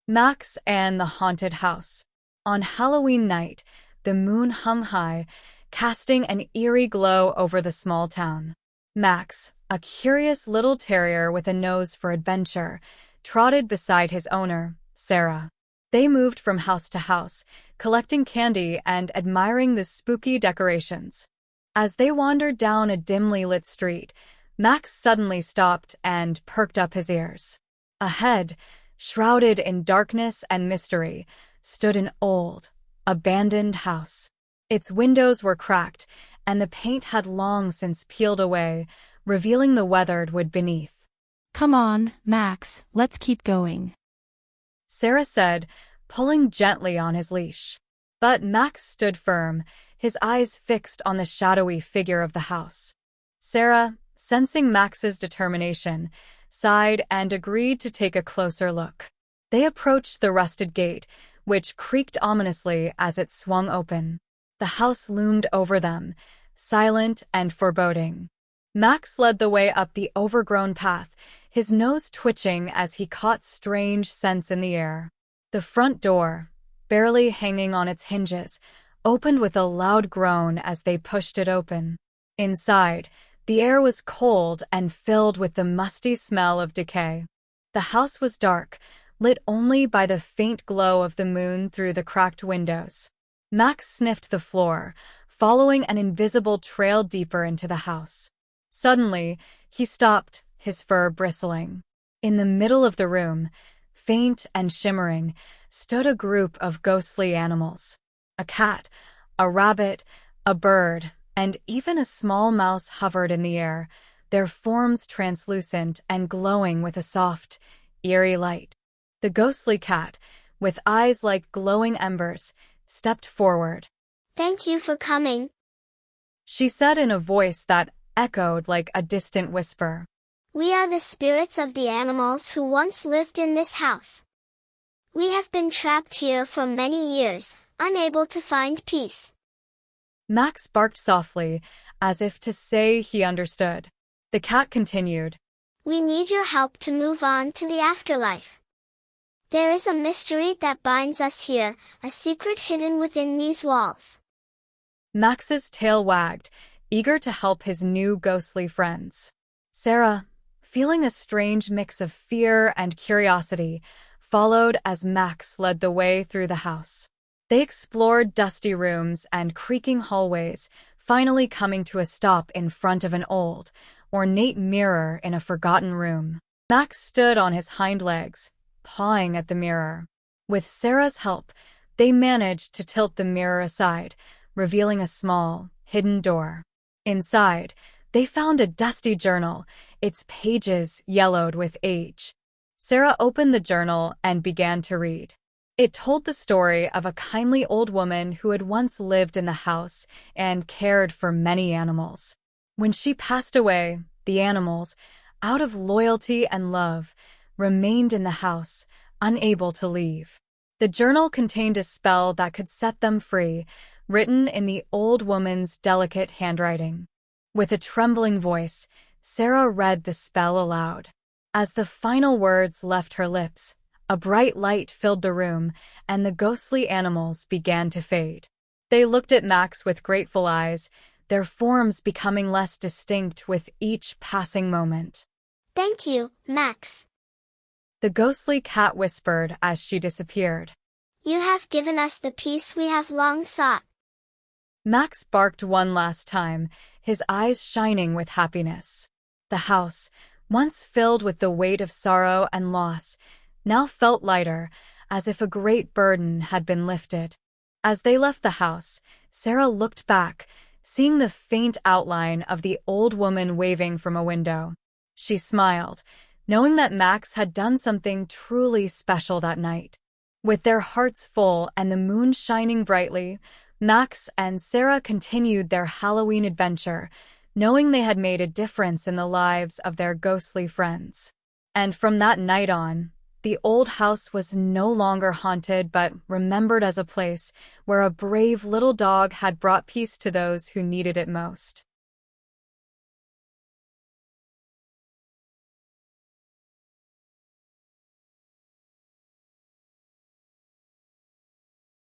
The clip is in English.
Max and the Haunted House. On Halloween night, the moon hung high, casting an eerie glow over the small town. Max, a curious little terrier with a nose for adventure, trotted beside his owner, Sarah. They moved from house to house, collecting candy and admiring the spooky decorations. As they wandered down a dimly lit street, Max suddenly stopped and perked up his ears. Ahead, shrouded in darkness and mystery, stood an old, abandoned house. Its windows were cracked, and the paint had long since peeled away, revealing the weathered wood beneath. "Come on, Max, let's keep going," Sarah said, pulling gently on his leash. But Max stood firm, his eyes fixed on the shadowy figure of the house. Sarah, sensing Max's determination, sighed and agreed to take a closer look. They approached the rusted gate, which creaked ominously as it swung open. The house loomed over them, silent and foreboding. Max led the way up the overgrown path, his nose twitching as he caught strange scents in the air. The front door, barely hanging on its hinges, opened with a loud groan as they pushed it open. Inside, the air was cold and filled with the musty smell of decay. The house was dark, lit only by the faint glow of the moon through the cracked windows. Max sniffed the floor, following an invisible trail deeper into the house. Suddenly, he stopped, his fur bristling. In the middle of the room, faint and shimmering, stood a group of ghostly animals. A cat, a rabbit, a bird, and even a small mouse hovered in the air, their forms translucent and glowing with a soft, eerie light. The ghostly cat, with eyes like glowing embers, stepped forward. "Thank you for coming," she said in a voice that echoed like a distant whisper. "We are the spirits of the animals who once lived in this house. We have been trapped here for many years, unable to find peace." Max barked softly, as if to say he understood. The cat continued. "We need your help to move on to the afterlife. There is a mystery that binds us here, a secret hidden within these walls." Max's tail wagged, eager to help his new ghostly friends. Sarah, feeling a strange mix of fear and curiosity, followed as Max led the way through the house. They explored dusty rooms and creaking hallways, finally coming to a stop in front of an old, ornate mirror in a forgotten room. Max stood on his hind legs, pawing at the mirror. With Sarah's help, they managed to tilt the mirror aside, revealing a small, hidden door. Inside, they found a dusty journal, its pages yellowed with age. Sarah opened the journal and began to read. It told the story of a kindly old woman who had once lived in the house and cared for many animals. When she passed away, the animals, out of loyalty and love, remained in the house, unable to leave. The journal contained a spell that could set them free, written in the old woman's delicate handwriting. With a trembling voice, Sarah read the spell aloud. As the final words left her lips, a bright light filled the room, and the ghostly animals began to fade. They looked at Max with grateful eyes, their forms becoming less distinct with each passing moment. "Thank you, Max," the ghostly cat whispered as she disappeared. "You have given us the peace we have long sought." Max barked one last time, his eyes shining with happiness. The house, once filled with the weight of sorrow and loss, now felt lighter, as if a great burden had been lifted. As they left the house, Sarah looked back, seeing the faint outline of the old woman waving from a window. She smiled, knowing that Max had done something truly special that night. With their hearts full and the moon shining brightly, Max and Sarah continued their Halloween adventure, knowing they had made a difference in the lives of their ghostly friends. And from that night on, the old house was no longer haunted but remembered as a place where a brave little dog had brought peace to those who needed it most.